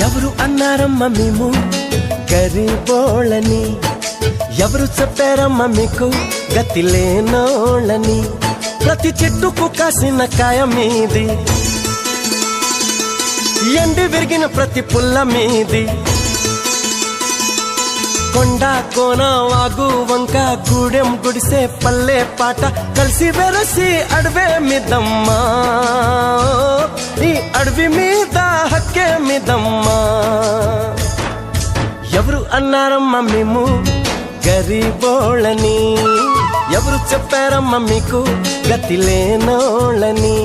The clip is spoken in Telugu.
ఎవరు అన్నారమ్మ మేము గరీబోళ్ళని, ఎవరు చెప్పారమ్మ మీకు గతి లేనోళ్ళని. ప్రతి చెట్టుకు కాసిన కాయ మీది, ఎండి విరిగిన ప్రతి పుల్ల మీది. కొండ కోన వాగు వంక గూడెం గుడిసే పల్లె పాట కలిసి వెరసి అడవే మిదమ్మా, ఈ అడవి మీద హక్కే మిదమ్మా. ఎవరు అన్నారమ్మ మేము గరీబోళ్ళని, ఎవరు చెప్పారమ్మ మీకు గతి లేనోళ్ళని.